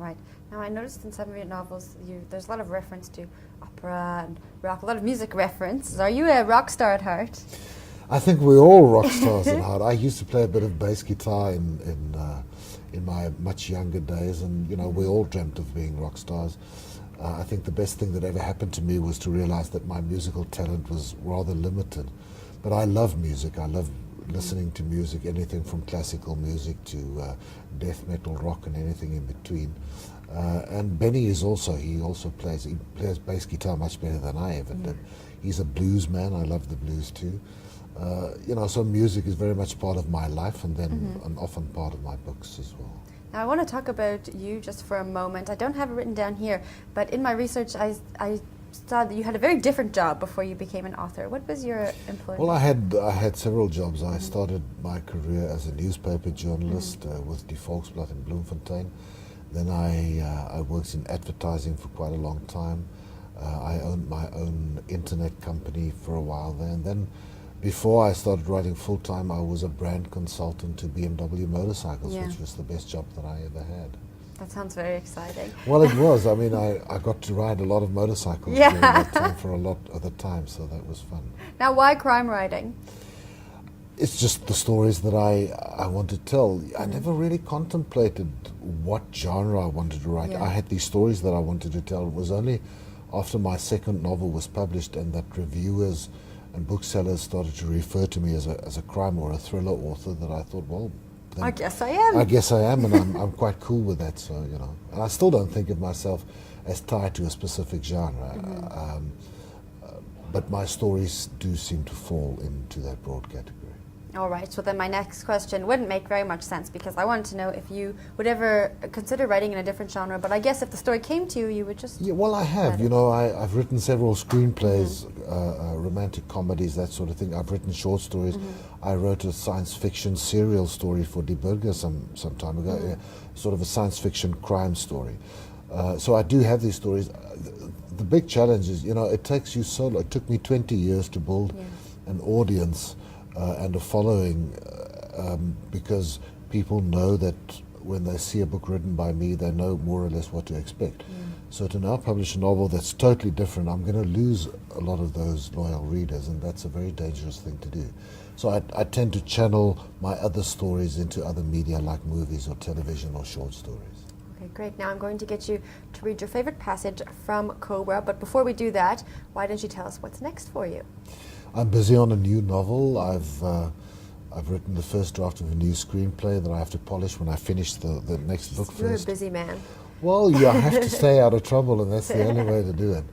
right. Now, I noticed in some of your novels, there's a lot of reference to opera and rock, a lot of music references. Are you a rock star at heart? I think we're all rock stars at heart. I used to play a bit of bass guitar in my much younger days, and we all dreamt of being rock stars. I think the best thing that ever happened to me was to realize that my musical talent was rather limited. But I love music. I love listening to music, anything from classical music to death metal, rock, and anything in between. And Benny he also plays bass guitar much better than I ever did. He's a blues man. I love the blues too. So music is very much part of my life, and then and often part of my books as well. Now, I want to talk about you just for a moment. I don't have it written down here, but in my research, I saw that you had a very different job before you became an author. What was your employment? Well, I had several jobs. I started my career as a newspaper journalist with Die Volksblad in Bloemfontein. Then I worked in advertising for quite a long time. I owned my own internet company for a while there, and then before I started writing full-time, I was a brand consultant to BMW motorcycles, which was the best job that I ever had. That sounds very exciting. Well, it was. I mean, I got to ride a lot of motorcycles during that time for a lot of the time, so that was fun. Now, why crime writing? It's just the stories that I want to tell. I never really contemplated what genre I wanted to write. I had these stories that I wanted to tell. It was only after my second novel was published and that reviewers and booksellers started to refer to me as a crime or a thriller author that I thought, well, then I guess I am. I guess I am, and I'm quite cool with that. So and I still don't think of myself as tied to a specific genre, but my stories do seem to fall into that broad category. All right, so then my next question wouldn't make very much sense, because I wanted to know if you would ever consider writing in a different genre, but I guess if the story came to you, you would just... Yeah, well, I have. I've written several screenplays, romantic comedies, that sort of thing. I've written short stories. I wrote a science fiction serial story for Die Burger some time ago, sort of a science fiction crime story. So I do have these stories. The big challenge is, it takes you so long. It took me 20 years to build an audience and a following, because people know that when they see a book written by me, they know more or less what to expect. So to now publish a novel that's totally different, I'm going to lose a lot of those loyal readers, and that's a very dangerous thing to do. So I tend to channel my other stories into other media like movies or television or short stories. Okay, great. Now I'm going to get you to read your favorite passage from Cobra, but before we do that, why don't you tell us what's next for you? I'm busy on a new novel. I've written the first draft of a new screenplay that I have to polish when I finish the next book first. You're a busy man. Well, I have to stay out of trouble, and that's the only way to do it.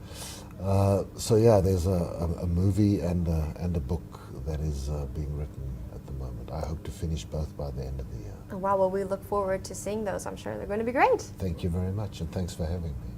So yeah, there's a movie and a book that is being written at the moment. I hope to finish both by the end of the year. Oh, wow, well, we look forward to seeing those. I'm sure they're going to be great. Thank you very much, and thanks for having me.